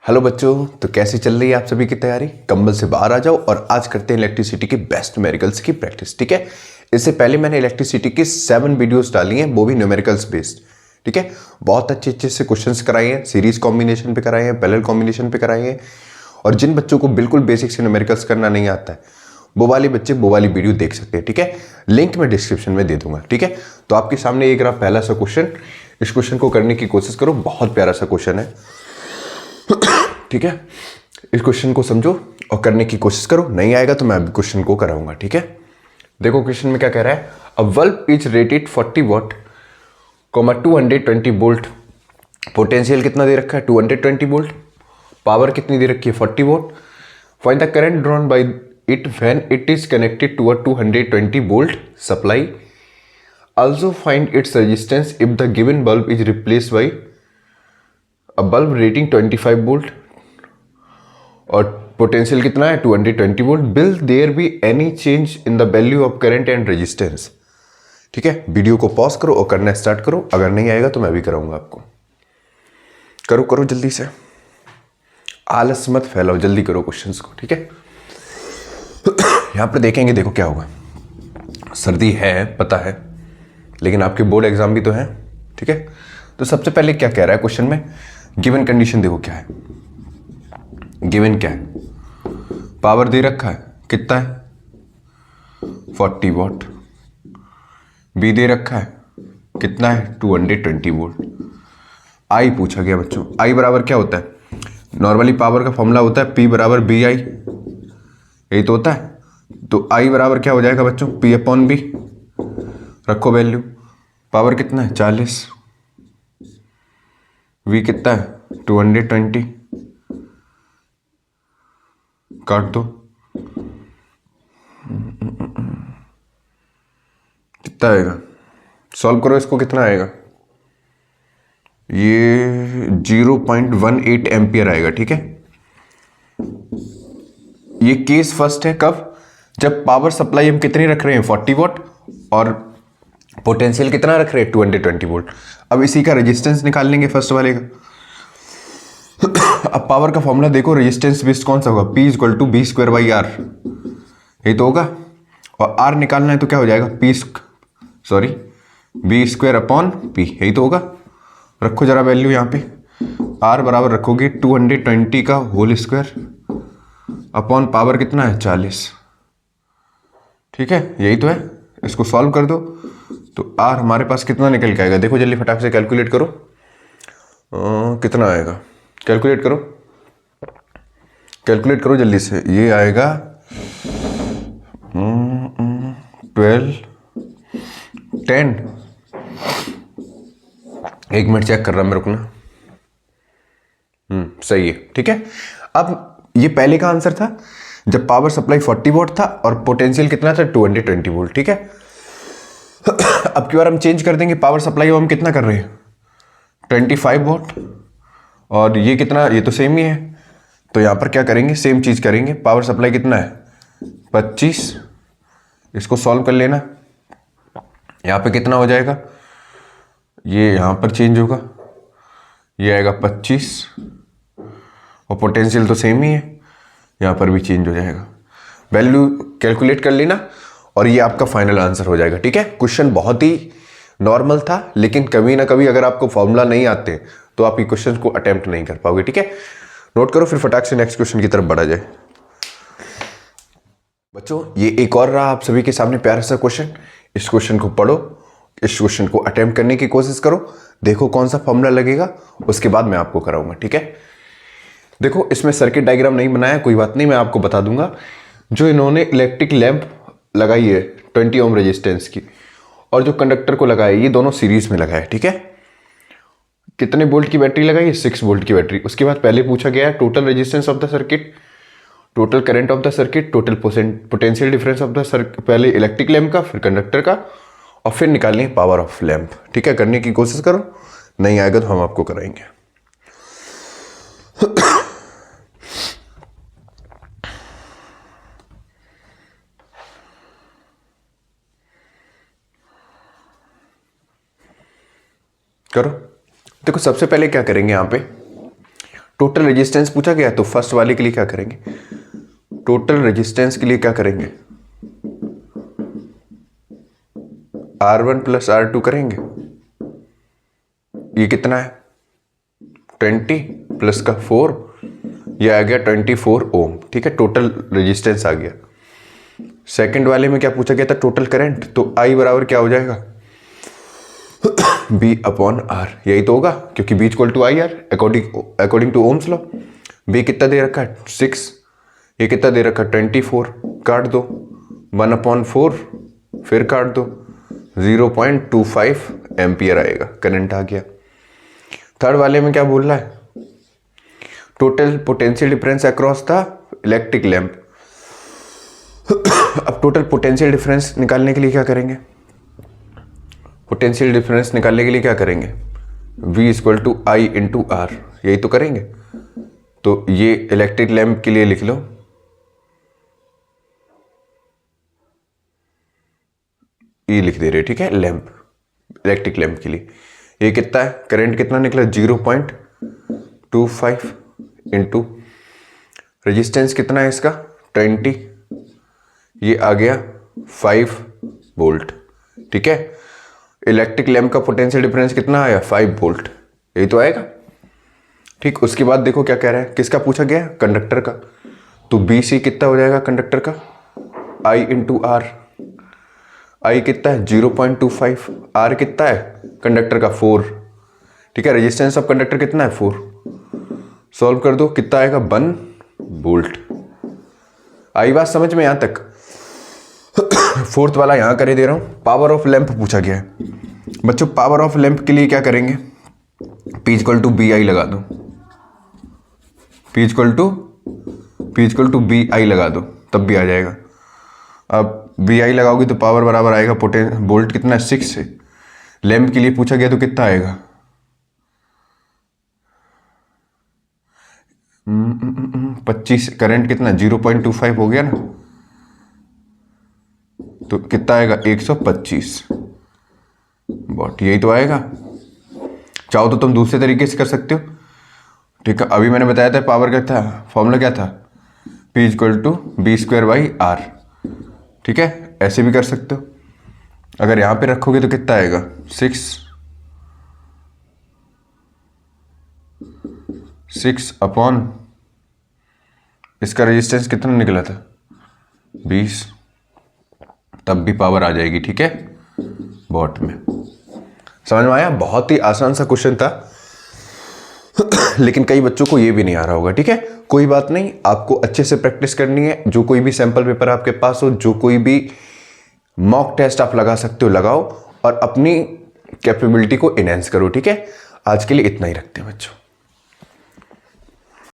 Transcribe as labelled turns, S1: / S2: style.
S1: Hello बच्चों, तो कैसी चल रही है आप सभी की तैयारी। कंबल से बाहर आ जाओ और आज करते हैं इलेक्ट्रिसिटी के बेस्ट न्यूमेरिकल्स की प्रैक्टिस। ठीक है, इससे पहले मैंने इलेक्ट्रिसिटी की 7 वीडियोस डाली हैं, वो भी न्यूमेरिकल्स बेस्ड। ठीक है, बहुत अच्छे अच्छे से क्वेश्चंस कराए हैं, सीरीज कॉम्बिनेशन पे कराए हैं, पैरेलल कॉम्बिनेशन पे कराए हैं। और जिन बच्चों को बिल्कुल बेसिक से न्यूमेरिकल्स करना नहीं आता है वो वाले बच्चे वो वाली वीडियो देख सकते हैं। ठीक है, लिंक मैं डिस्क्रिप्शन में दे दूंगा। ठीक है, तो आपके सामने एक रहा पहला सा क्वेश्चन। इस क्वेश्चन को करने की कोशिश करो, बहुत प्यारा सा क्वेश्चन है। ठीक है, इस क्वेश्चन को समझो और करने की कोशिश करो। नहीं आएगा तो मैं अभी क्वेश्चन को कराऊंगा। ठीक है, देखो क्वेश्चन में क्या कह रहा है। अ bulb is rated 40 what, 220 volt. Potential कितना दे रखा है 220 वोल्ट। पावर कितनी दे रखी है 40 volt. Find the current drawn by it when it is connected to a 220 volt supply. Also find its resistance if the given bulb is replaced by a bulb rating 25 volt और potential कितना है 220 volt. Will there be any change in the value of current and resistance. ठीक है, video को pause करो और करना start करो। अगर नहीं आएगा तो मैं भी कराऊंगा आपको। करो करो जल्दी से, आलस मत फैलाओ, जल्दी करो क्वेश्चंस को। ठीक है, यहां पर देखेंगे, देखो क्या होगा। सर्दी है पता है, लेकिन आपके बोर्ड एग्जाम भी तो है। ठीक है, तो सबसे पहले क्या कह रहा है क्वेश्चन में, गिवन कंडीशन देखो क्या है। गिवन क्या है, पावर दे रखा है कितना है 40 वॉट। बी दे रखा है कितना है 220 वोल्ट। आई पूछा गया बच्चों। आई बराबर क्या होता है, नॉर्मली पावर का फॉर्मूला होता है P बराबर बी आई, यही तो होता है। तो आई बराबर क्या हो जाएगा बच्चों, P अपॉन बी। रखो वैल्यू, पावर कितना है 40, V कितना है 220, काट दो, कितना आएगा, सॉल्व करो इसको, कितना आएगा, ये 0.18 एम्पियर आएगा। ठीक है, ये केस फर्स्ट है कब, जब पावर सप्लाई हम कितनी रख रहे हैं 40 वॉट और पोटेंशियल कितना रख रहे हैं 220 वोल्ट। अब इसी का रेजिस्टेंस निकाल लेंगे फर्स्ट वाले का। अब पावर का फॉर्मूला देखो, रेजिस्टेंस बेस्ड कौन सा होगा, P equal to B square by R, यही तो होगा। और R निकालना है तो क्या हो जाएगा, बी स्क्वायर अपॉन पी, यही तो होगा। रखो जरा वैल्यू यहाँ पे, R बराबर रखोगे 220 का होल स्क्वायर अपॉन पावर कितना है 40। ठीक है, यही तो है। इसको सॉल्व कर दो तो R हमारे पास कितना निकल के आएगा, देखो जल्दी फटाक से कैलकुलेट करो। कितना आएगा, कैलकुलेट करो, कैलकुलेट करो जल्दी से। ये आएगा 12 10। एक मिनट चेक कर रहा मैं, रुकना। सही है। ठीक है, अब ये पहले का आंसर था जब पावर सप्लाई 40 वोल्ट था और पोटेंशियल कितना था 220 वोल्ट। ठीक है, अब की बार हम चेंज कर देंगे, पावर सप्लाई हम कितना कर रहे हैं 25 वोल्ट और ये कितना, ये तो सेम ही है। तो यहां पर क्या करेंगे, सेम चीज करेंगे। पावर सप्लाई कितना है 25, इसको सॉल्व कर लेना। यहां पे कितना हो जाएगा, ये यहां पर चेंज होगा, ये आएगा 25 और पोटेंशियल तो सेम ही है, यहां पर भी चेंज हो जाएगा। वैल्यू कैलकुलेट कर लेना और ये आपका फाइनल आंसर हो जाएगा। ठीक है, क्वेश्चन बहुत ही नॉर्मल था, लेकिन कभी ना कभी अगर आपको फॉर्मूला नहीं आते तो आप ये क्वेश्चन को अटेम्प्ट नहीं कर पाओगे। ठीक है, नोट करो, फिर फटाक से नेक्स्ट क्वेश्चन की तरफ बढ़ा जाए। बच्चों, ये एक और रहा आप सभी के सामने प्यारा सा क्वेश्चन। इस क्वेश्चन को पढ़ो, इस क्वेश्चन को अटेम्प्ट करने की कोशिश करो, देखो कौन सा फॉर्मूला लगेगा, उसके बाद मैं आपको कराऊंगा। ठीक है, देखो इसमें सर्किट डायग्राम नहीं बनाया, कोई बात नहीं, मैं आपको बता दूंगा। जो इन्होंने इलेक्ट्रिक लैंप लगाई है 20 ओम रेजिस्टेंस की और जो कंडक्टर को लगाया, ये दोनों सीरीज में लगाया है। ठीक है, कितने वोल्ट की बैटरी लगाई है 6 वोल्ट की बैटरी। उसके बाद पहले पूछा गया है total resistance of the circuit, total current of the circuit, total potential difference of the circuit, पहले इलेक्ट्रिक लैंप का फिर कंडक्टर का और फिर निकालनी है पावर ऑफ लैंप। ठीक है, करने की कोशिश करो, नहीं आएगा तो हम आपको कराएंगे। करो, देखो सबसे पहले क्या करेंगे, यहां पे टोटल रेजिस्टेंस पूछा गया तो फर्स्ट वाले के लिए क्या करेंगे, टोटल रेजिस्टेंस के लिए क्या करेंगे, R1 प्लस R2 करेंगे। ये कितना है 20 प्लस का 4, ये आ गया 24 ओम। ठीक है, टोटल रेजिस्टेंस आ गया। सेकंड वाले में क्या पूछा गया था, टोटल करंट, तो I बराबर क्या हो जाएगा B अपॉन R, यही तो होगा क्योंकि B equal to IR according to Ohm's law. B कितना दे रखा है 6, ये कितना दे रखा है 24, काट दो 1/4, फिर काट दो 0.25 एम्पियर आएगा, करंट आ गया। थर्ड वाले में क्या बोल रहा है, total potential difference across the electric lamp. अब टोटल पोटेंशियल डिफरेंस निकालने के लिए क्या करेंगे, पोटेंशियल डिफरेंस निकालने के लिए क्या करेंगे, V equal to I into R, यही तो करेंगे। तो ये इलेक्ट्रिक लैंप के लिए लिख लो, ये लिख दे रहे, ठीक है, लैंप, इलेक्ट्रिक लैंप के लिए। ये कितना है, करंट कितना निकला 0.25 इंटू रेजिस्टेंस कितना है इसका 20, ये आ गया 5 वोल्ट। ठीक है, इलेक्ट्रिक लैंप का पोटेंशियल डिफरेंस कितना आया 5 वोल्ट, यही तो आएगा। ठीक, उसके बाद देखो क्या कह रहा है, किसका पूछा गया, कंडक्टर का। तो BC कितना हो जाएगा कंडक्टर का, I इंटू R। I कितना है 0.25, R कितना है कंडक्टर का 4। ठीक है, रेजिस्टेंस ऑफ कंडक्टर कितना है 4, सॉल्व कर दो कितना आएगा 1 वोल्ट। आई बात समझ में यहां तक। फोर्थ वाला यहां करे दे रहा हूं, पावर ऑफ लैंप पूछा गया है बच्चों। पावर ऑफ लैंप के लिए क्या करेंगे, P इक्वल टू BI लगा दो, P इक्वल टू BI लगा दो, तब भी आ जाएगा। अब BI लगाओगे तो पावर बराबर आएगा वोल्ट कितना है 6 से। लैंप के लिए पूछा गया तो कितना आएगा 25, करंट कितना 0.25 हो गया ना, तो कितना आएगा 125 वॉट, यही तो आएगा। चाहो तो तुम दूसरे तरीके से कर सकते हो। ठीक है, अभी मैंने बताया था पावर क्या था, फॉर्मूला क्या था, P इक्वल टू B²/R। ठीक है, ऐसे भी कर सकते हो। अगर यहां पे रखोगे तो कितना आएगा 6 अपॉन इसका रेजिस्टेंस कितना निकला था 20, तब भी पावर आ जाएगी। ठीक है, वॉट में। समझ में आया, बहुत ही आसान सा क्वेश्चन था लेकिन कई बच्चों को ये भी नहीं आ रहा होगा। ठीक है, कोई बात नहीं, आपको अच्छे से प्रैक्टिस करनी है। जो कोई भी सैंपल पेपर आपके पास हो, जो कोई भी मॉक टेस्ट आप लगा सकते हो लगाओ, और अपनी कैपेबिलिटी को इनहेंस करो। ठीक है, आज के लिए इतना ही रखते हैं बच्चों।